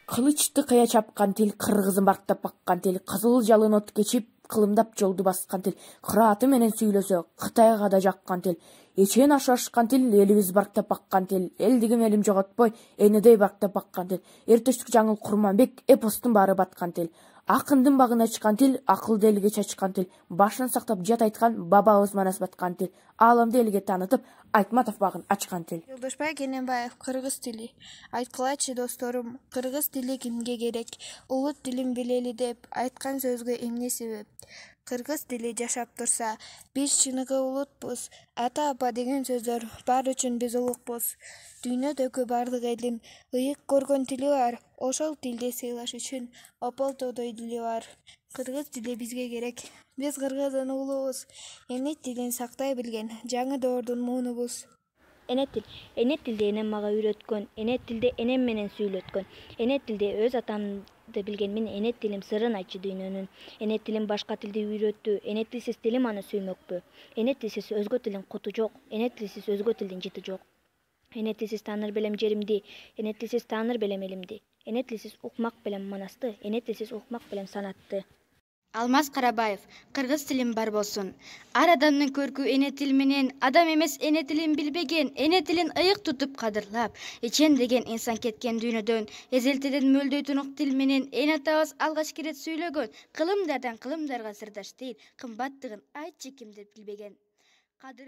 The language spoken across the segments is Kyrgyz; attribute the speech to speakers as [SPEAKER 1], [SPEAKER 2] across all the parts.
[SPEAKER 1] Кылычты кая чапкан тил, кыргызын барктап баккан тил, кызыл жалын от кечип, кылымдап жолду баскан тил, кырааты менен сүйлөсө, Кытайга да жаккан тил, эчен ашашкан тил, элибиз барктап баккан тил, элдигим элим жоготпой, энедей барктап баккан тил, Эртештик Жаңыл Курманбек эпостун баары баткан тил, акындын багына чыккан тил, акылды элге чачкан тил, башын сактап жат айткан бабабыз манас баткан тил, ааламды элге таанытып, Айтматов багын ачкан тил.
[SPEAKER 2] Жолдошбай Кененбаев, кыргыз тили. Айткылачы досторум, кыргыз тили кимге керек? Улут тилин билели деп айткан сөзгө эмне себеп? Кыргыз тили жашап турса, биз чыныгы улутпуз. Ата апа деген сөздөр бар үчүн биз улукпуз. Дүйнөдөгү бардык элдин ыйык көргөн тили бар. Ошол тилди сыйлаш үчүн ополтодой тили бар. Кыргыз тили бизге керек. Биз кыргыздын уулубуз. Эне тилин сактай билген жаңы доордун муунубуз.
[SPEAKER 3] Эне тилди энем мага үйрөткөн, эне тилди энем менен сүйлөткөн. Эне тилди өз атамды билген мен эне тилим сырын айтчы дүйнөнүн. Эне тилим башка тилди үйрөттү, эне тилсиз тилим аны сүймөкпү. Эне тилсиз өзгө тилдин куту жок, эне тилсиз өзгө тилдин жыты жок. Эне тилсиз тааныр белем жеримди, эне тилсиз тааныр белем элимди. Эне тилсиз укмак белем манасты, эне тилсиз укмак белем санатты.
[SPEAKER 4] Алмаз Карабаев, кыргыз тилим бар болсун. Ар адамдын көркү эне тил менен, адам эмес эне тилин билбеген, эне тилин ыйык тутуп кадырлап, ичем деген инсан кеткен дүйнөдөн, эзелтеден мөлдөй тунук тил менен эне атабыз алгач кирет сүйлөгөн, кылымдардан кылымдарга сырдаш тил, кымбаттыгын айтчы кимдир билбеген.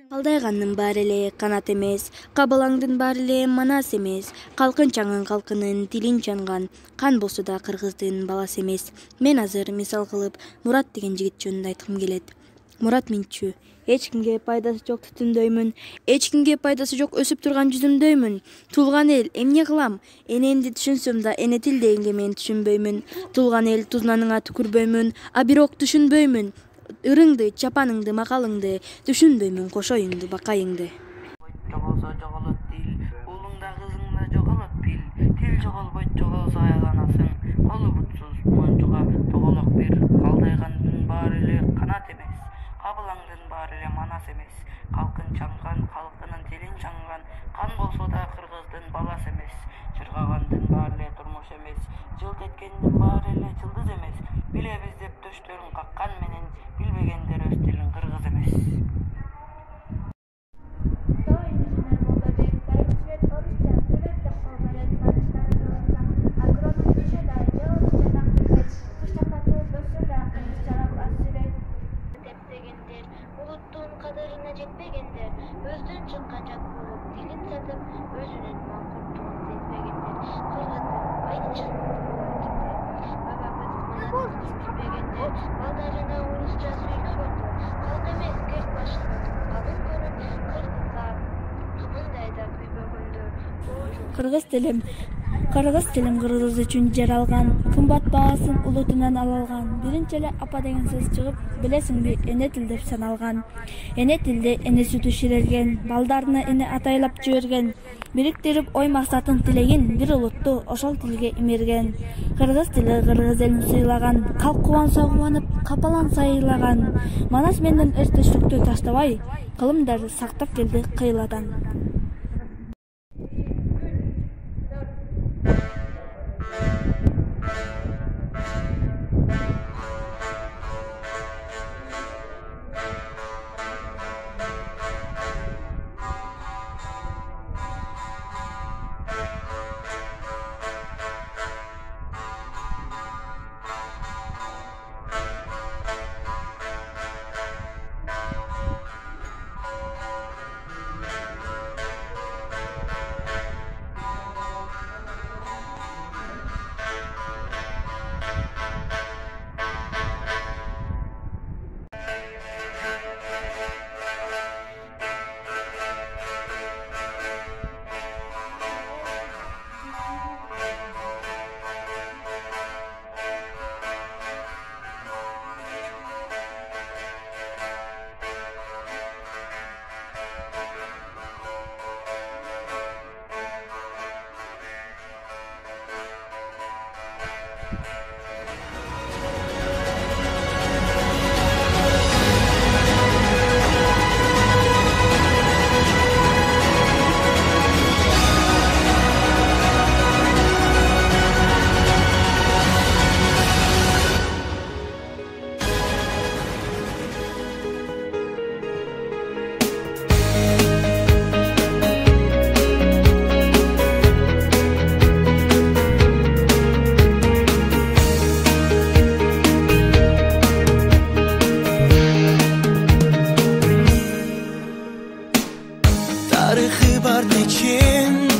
[SPEAKER 4] Калдайгандын баары эле канат эмес, кабылаңдын баары эле манас эмес, калкынчаңын калкынын тилин чанган, кан болсо да кыргыздын баласы эмес. Мен азыр мисал кылып Мурат деген жигит жөнүндө айткым келет. Мурат минчү, эч кимге пайдасы жок түтүндөймүн, эч кимге пайдасы жок өсүп турган жүзүмдөймүн. Туулган эл, эмне кылам? Энемди түшүнсөм да эне тил дегенге мен түшүнбөймүн. Туулган эл тузнаныңа түкүрбөймүн, а бирок түшүнбөймүн. Ырыңды, чапаныңды, макалыңды, түшүнбөймүн кошоюңду, бакайыңды.
[SPEAKER 5] Жоголсо жоголот тил, уулуңда кызыңда жоголот бил. Тил жоголбойт, жоголсо айланасың. Колу бутсуз монжуга тоголок бир. Калдайгандын баары эле канат эмес, кабылаңдын баары эле манас эмес. Калкын чанган, калкынын тилин чанган, кан болсо да кыргыздын баласы эмес. Чыргагандын баары эле турмуш эмес, жылт эткендин баары эле жылдыз эмес. Билебиз деп төштөрүн каккан менен, билбегендер өз тилин кыргыз эмес.
[SPEAKER 3] Улуттун кадырына жетпегендер, өздөн чыккан жат болуп, тилин сатып, өзүнүн маңкурттугун сезбегендер, кыргыздын айчын бабабыз билбегендер, балдарына орусча сүйлөгөндөр, калк эмес кек башынын калын көрүп, кыргызга мындай да күйбөгөндөр.
[SPEAKER 6] Кыргыз тилим кыргыз үчүн жаралган, кымбат баасын улутунан алалган. Биринчи эле апа деген сөз чыгып, билесиңби, эне тил деп саналган. Эне тилде эне сүтү ширелген, балдарына эне атайлап жиберген. Бириктирип ой максатын тилеген, бир улутту ошол тилге имерген. Кыргыз тили кыргыз элин сыйлаган, калк кубанса кубанып, капаланса ыйлаган. Манас менден эртештиктү таштабай, кылымдарды сактап келди кыйладан.
[SPEAKER 7] tarixi var neçin